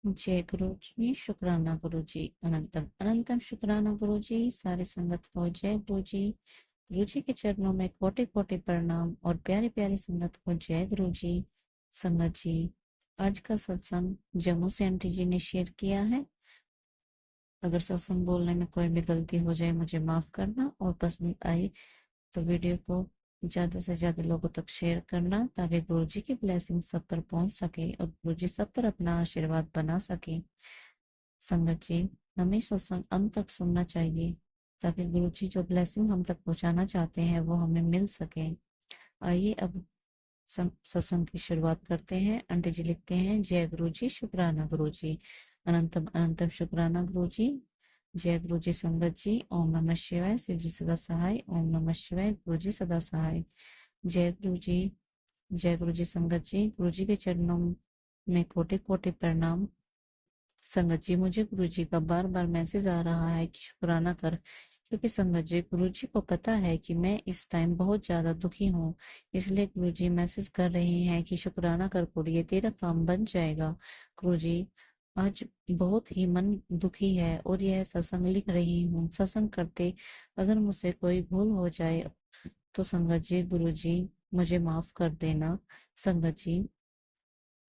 जय गुरु जी, शुक्राना गुरु जी, अनंतम अनंतम शुक्राना गुरु जी। सारे संगत को जय गुरु जी। गुरु जी के चरणों में कोटि कोटि प्रणाम और प्यारी प्यारी संगत को जय गुरु जी। संगत जी, आज का सत्संग जम्मू से आंटी जी ने शेयर किया है। अगर सत्संग बोलने में कोई भी गलती हो जाए मुझे माफ करना, और पसंद आई तो वीडियो को ज्यादा से ज्यादा लोगों तक शेयर करना, ताकि गुरु जी की ब्लेसिंग सब पर पहुंच सके और गुरु जी सब पर अपना आशीर्वाद बना सके। संगत जी, हमें सत्संग अंत तक सुनना चाहिए, ताकि गुरु जी जो ब्लेसिंग हम तक पहुंचाना चाहते हैं वो हमें मिल सके। आइए अब सत्संग की शुरुआत करते हैं। आंटी जी लिखते हैं, जय गुरु जी, शुक्राना गुरु जी, अनंतम अनंतम शुक्राना गुरु जी। जय गुरु जी। संगत जी, ओम नमः शिवाय। शिव जी सदा सहाय। ओम नमः शिवाय। गुरु जी सदा सहाय। जय गुरु जी। जय गुरु जी। संगत जी, गुरु जी के चरणों में कोटि कोटि प्रणाम। संगत जी, मुझे गुरु जी का बार बार मैसेज आ रहा है कि शुक्राना कर, क्योंकि संगत जी गुरु जी को पता है कि मैं इस टाइम बहुत ज्यादा दुखी हूँ। इसलिए गुरु जी मैसेज कर रहे हैं कि शुक्राना कर कुड़िए, तेरा काम बन जाएगा। गुरु जी, आज बहुत ही मन दुखी है और यह सत्संग लिख रही हूँ। सत्संग करते अगर मुझसे कोई भूल हो जाए तो संगत जी गुरु जी मुझे माफ कर देना। संगत जी,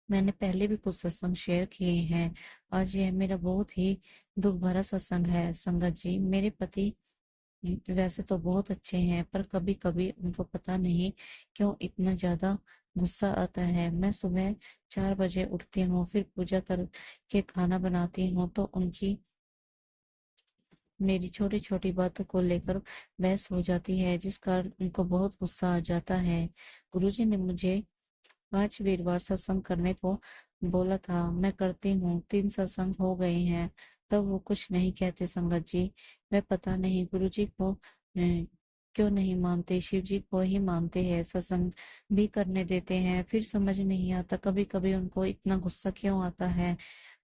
मैंने पहले भी कुछ सत्संग शेयर किए हैं। आज यह मेरा बहुत ही दुख भरा सत्संग है। संगत जी, मेरे पति वैसे तो बहुत अच्छे हैं, पर कभी कभी उनको पता नहीं क्यों इतना ज्यादा गुस्सा आता है। मैं सुबह 4 बजे उठती हूँ, फिर पूजा करके खाना बनाती हूँ तो उनकी मेरी छोटी छोटी बातों को लेकर बहस हो जाती है, जिस कारण उनको बहुत गुस्सा आ जाता है। गुरुजी ने मुझे 5 वीरवार सत्संग करने को बोला था, मैं करती हूँ। 3 सत्संग हो गए हैं, तब वो कुछ नहीं कहते। संगत जी, मैं पता नहीं गुरु जी को क्यों नहीं मानते, शिव जी को ही मानते हैं। सत्संग भी करने देते हैं, फिर समझ नहीं आता कभी कभी उनको इतना गुस्सा क्यों आता है।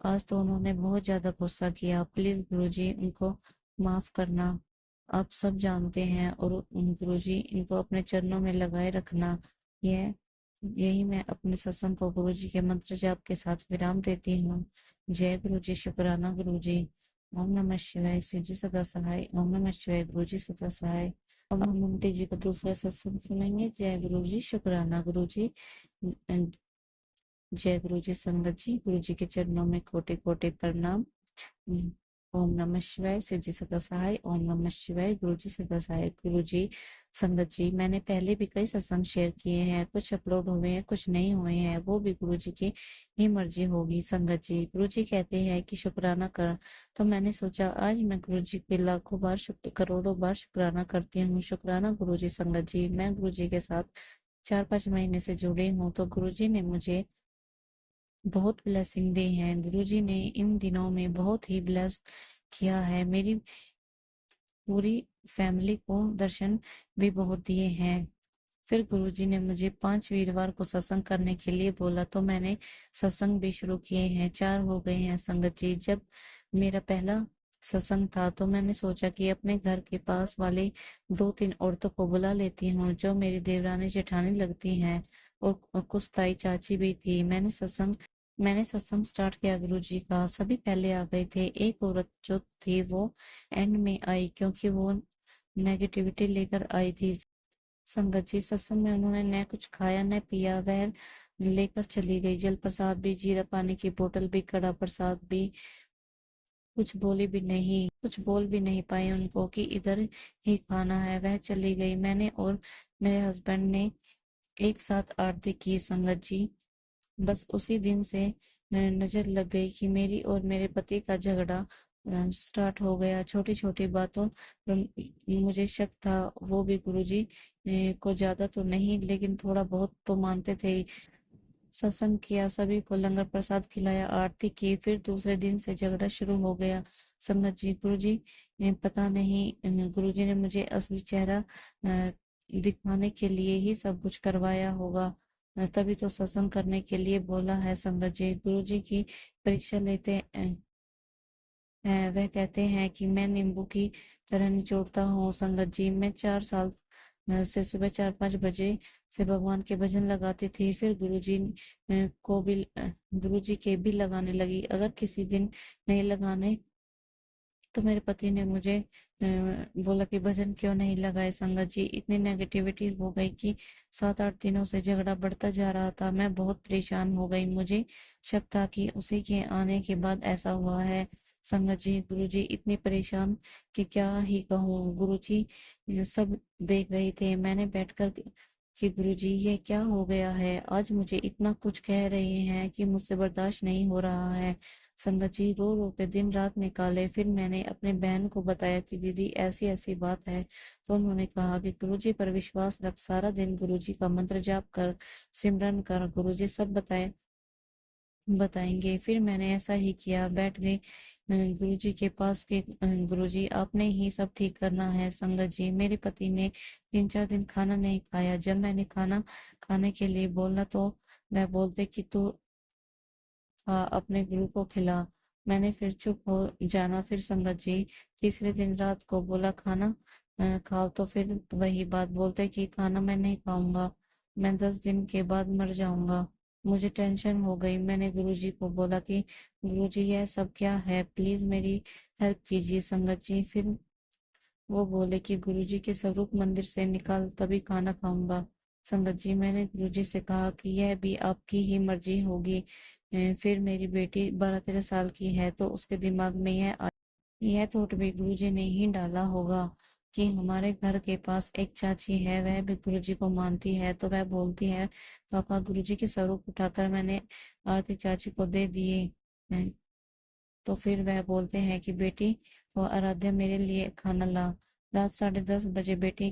आज तो उन्होंने बहुत ज्यादा गुस्सा किया। प्लीज गुरु जी उनको माफ करना, आप सब जानते हैं। और गुरु जी इनको अपने चरणों में लगाए रखना। यह यही मैं अपने सत्संग को गुरु जी के मंत्र जाप के साथ विराम देती हूँ। जय गुरु जी, शुक्राना गुरु जी। ओम नमः शिवाय। शिव जी सदा सहाय। ओम नमः शिवाय। गुरु जी सदा सहाय। अब हम ममता जी का दूसरा सत्संग सुनेंगे। जय गुरु जी, शुक्राना गुरु जी। जय गुरु जी। संगत जी, गुरु जी के चरणों में कोटि कोटि प्रणाम। ओम नमः शिवाय। शिव जी सदा सहाय। ओम नमः शिवाय। गुरु जी सदा सहाय। गुरु जी। संगत जी, मैंने पहले भी कई सत्संग शेयर किए हैं, कुछ अपलोड हुए हैं, कुछ नहीं हुए हैं, वो भी गुरु जी की ही मर्जी होगी। संगत जी, गुरु जी कहते हैं कि शुक्राना कर, तो मैंने सोचा आज मैं गुरु जी के लाखों बार करोड़ों बार शुक्राना करती हूँ। शुक्राना गुरु जी। संगत जी, मैं गुरु जी के साथ 4-5 महीने से जुड़ी हूँ, तो गुरु जी ने मुझे बहुत ब्लेसिंग दी है। गुरुजी ने इन दिनों में बहुत ही ब्लेस्ड किया है। मेरी पूरी फैमिली को दर्शन भी बहुत दिए हैं। फिर गुरुजी ने मुझे 5 वीरवार को सत्संग करने के लिए बोला, तो मैंने सत्संग भी शुरू किए हैं। 4 हो गए हैं। संगत जी, जब मेरा पहला सत्संग था तो मैंने सोचा कि अपने घर के पास वाले 2-3 औरतों को बुला लेती हूँ, जो मेरी देवरानी जेठानी लगती हैं, और कुछ ताई चाची भी थी। मैंने सत्संग स्टार्ट किया गुरु जी का। सभी पहले आ गए थे। एक औरत जो थी वो एंड में आई, क्योंकि वो नेगेटिविटी लेकर आई थी। संगत जी, सत्संग में उन्होंने न कुछ खाया न पिया, वह लेकर चली गई जल प्रसाद भी, जीरा पानी की बोतल भी, कड़ा प्रसाद भी। कुछ बोल भी नहीं पाई उनको कि इधर ही खाना है। वह चली गई। मैंने और मेरे हस्बैंड ने एक साथ आरती की। संगत जी, बस उसी दिन से नजर लग गई कि मेरी और मेरे पति का झगड़ा स्टार्ट हो गया। छोटी छोटी बातों पर मुझे शक था। वो भी गुरुजी को ज्यादा तो नहीं, लेकिन थोड़ा बहुत तो मानते थे। सत्संग किया, सभी को लंगर प्रसाद खिलाया, आरती की, फिर दूसरे दिन से झगड़ा शुरू हो गया। संगत जी, गुरुजी पता नहीं गुरुजी ने मुझे असली चेहरा दिखाने के लिए ही सब कुछ करवाया होगा। तभी तो सत्संग करने के लिए बोला है। संगत जी, गुरु जी की परीक्षा लेते हैं। वह कहते हैं कि मैं नींबू की तरह निचोड़ता हूँ। संगत जी, मैं 4 साल से सुबह 4-5 बजे से भगवान के भजन लगाती थी। फिर गुरु जी के भी लगाने लगी। अगर किसी दिन नहीं लगाने तो मेरे पति ने मुझे बोला कि भजन क्यों नहीं लगाए। संगत जी, इतनी नेगेटिविटी हो गई कि 7-8 दिनों से झगड़ा बढ़ता जा रहा था। मैं बहुत परेशान हो गई। मुझे शक था कि उसी के आने के बाद ऐसा हुआ है। संगत जी, गुरु जी इतनी परेशान कि क्या ही कहूँ। गुरु जी ये सब देख रहे थे। मैंने बैठकर कि गुरु जी ये क्या हो गया है। आज मुझे इतना कुछ कह रहे हैं कि मुझसे बर्दाश्त नहीं हो रहा है। संगत जी रो रो के दिन रात निकाले। फिर मैंने अपने बहन को बताया कि दीदी ऐसी ऐसी बात है। तो उन्होंने कहा कि गुरुजी पर विश्वास रख, सारा दिन गुरुजी का मंत्र जाप कर, सिमरन कर, गुरुजी सब बताएंगे। फिर मैंने ऐसा ही किया, बैठ गई गुरुजी के पास के गुरुजी आपने ही सब ठीक करना है। संगत जी, मेरे पति ने 3-4 दिन खाना नहीं खाया। जब मैंने खाना खाने के लिए बोला तो वह बोलते कि तू अपने गुरु को खिला। मैंने फिर चुप हो जाना। फिर संगत जी तीसरे दिन रात को बोला खाना खाओ, तो फिर वही बात बोलते कि खाना मैं नहीं खाऊंगा, मैं 10 दिन के बाद मर जाऊंगा। मुझे टेंशन हो गई। मैंने गुरुजी को बोला कि गुरुजी यह सब क्या है, प्लीज मेरी हेल्प कीजिए। संगत जी फिर वो बोले कि गुरुजी के स्वरूप मंदिर से निकाल, तभी खाना खाऊंगा। संगत जी, मैंने गुरुजी से कहा कि यह भी आपकी ही मर्जी होगी। फिर मेरी बेटी 12-13 साल की है तो उसके दिमाग में यह थॉट भी गुरुजी ने ही डाला होगा कि हमारे घर के पास एक चाची है, वह भी गुरुजी को मानती है। तो वह बोलती है पापा गुरुजी के स्वरूप उठाकर मैंने आरती चाची को दे दिए हैं। तो फिर वह बोलते हैं कि बेटी वो आराध्या मेरे लिए खाना ला। रात 10:30 बजे बेटी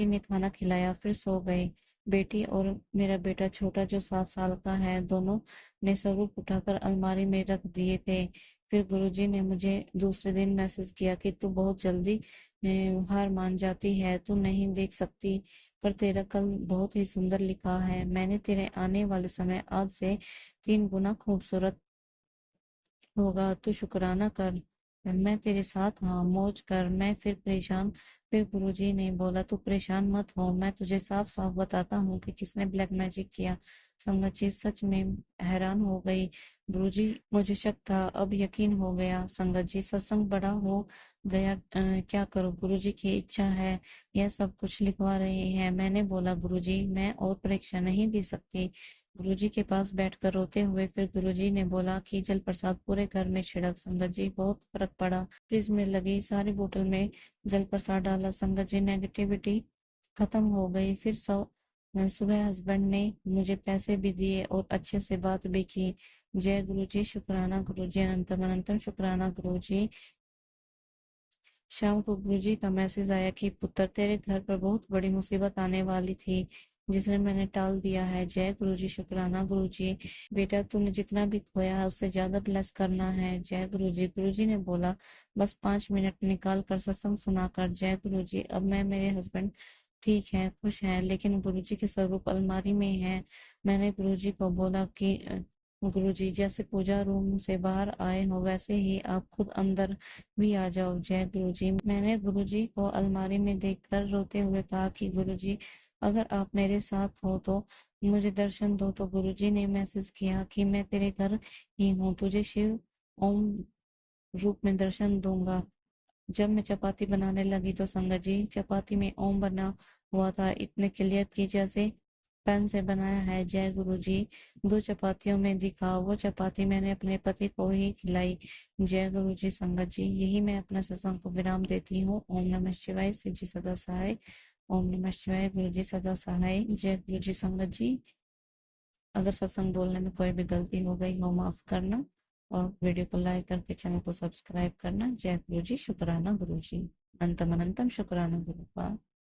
ने खाना खिलाया, फिर सो गए। बेटी और मेरा बेटा छोटा जो 7 साल का है, दोनों ने स्वरूप उठाकर अलमारी में रख दिए थे। फिर गुरुजी ने मुझे दूसरे दिन मैसेज किया कि तू बहुत जल्दी हार मान जाती है, तू नहीं देख सकती, पर तेरा कल बहुत ही सुंदर लिखा है। मैंने तेरे आने वाले समय आज से 3 गुना खूबसूरत होगा, तू शुक्राना कर, मैं तेरे साथ, हाँ मौज कर। मैं फिर परेशान। फिर गुरुजी ने बोला तू परेशान मत हो, मैं तुझे साफ साफ बताता हूँ कि किसने ब्लैक मैजिक किया। संगत जी सच में हैरान हो गई। गुरुजी, मुझे शक था, अब यकीन हो गया। संगत जी सत्संग बड़ा हो गया, क्या करूँ, गुरुजी की इच्छा है, यह सब कुछ लिखवा रहे हैं। मैंने बोला गुरुजी मैं और परीक्षा नहीं दे सकती। गुरुजी के पास बैठकर रोते हुए फिर गुरुजी ने बोला कि जल प्रसाद पूरे घर में छिड़क। संगत जी बहुत फर्क पड़ा। फ्रिज में लगी सारी बोतल में जल प्रसाद डाला। संगत जी नेगेटिविटी खत्म हो गई। फिर सुबह हस्बैंड ने मुझे पैसे भी दिए और अच्छे से बात भी की। जय गुरु जी, शुक्राना गुरु जी, अनंतम अनंतम शुक्राना गुरु जी। शाम को गुरुजी का मैसेज आया कि पुत्र तेरे घर पर बहुत बड़ी मुसीबत आने वाली थी, जिसे मैंने टाल दिया है। जय गुरुजी, शुक्राना गुरुजी। बेटा तूने जितना भी खोया है उससे ज्यादा ब्लेस करना है। जय गुरुजी। गुरुजी ने बोला बस 5 मिनट निकाल कर सत्संग सुनाकर। जय गुरुजी। अब मैं मेरे हस्बैंड ठीक है, खुश हैं, लेकिन गुरुजी के स्वरूप अलमारी में है। मैंने गुरुजी को बोला कि गुरुजी जैसे पूजा रूम से बाहर आए हो वैसे ही आप खुद अंदर भी आ जाओ। जय गुरुजी। मैंने गुरुजी को अलमारी में देखकर रोते हुए कहा कि गुरुजी अगर आप मेरे साथ हो तो मुझे दर्शन दो। तो गुरुजी ने मैसेज किया कि मैं तेरे घर ही हूँ, तुझे शिव ओम रूप में दर्शन दूंगा। जब मैं चपाती बनाने लगी तो संगत जी चपाती में ओम बना हुआ था, इतने क्लियर की जैसे पेन से बनाया है। जय गुरु जी। 2 चपातियों में दिखा, वो चपाती मैंने अपने पति को ही खिलाई। जय गुरु जी। संगत जी यही मैं अपना सत्संग को विराम देती हूँ। ओम नमः शिवाय। शिव जी सदा सहाय। ओम नमः शिवाय। गुरु जी सदा सहाय। जय गुरु जी। संगत जी अगर सत्संग बोलने में कोई भी गलती हो गई हो माफ करना, और वीडियो को लाइक करके चैनल को सब्सक्राइब करना। जय गुरु जी, शुक्राना गुरु जी, अनंतम अनंतम शुक्राना गुरु।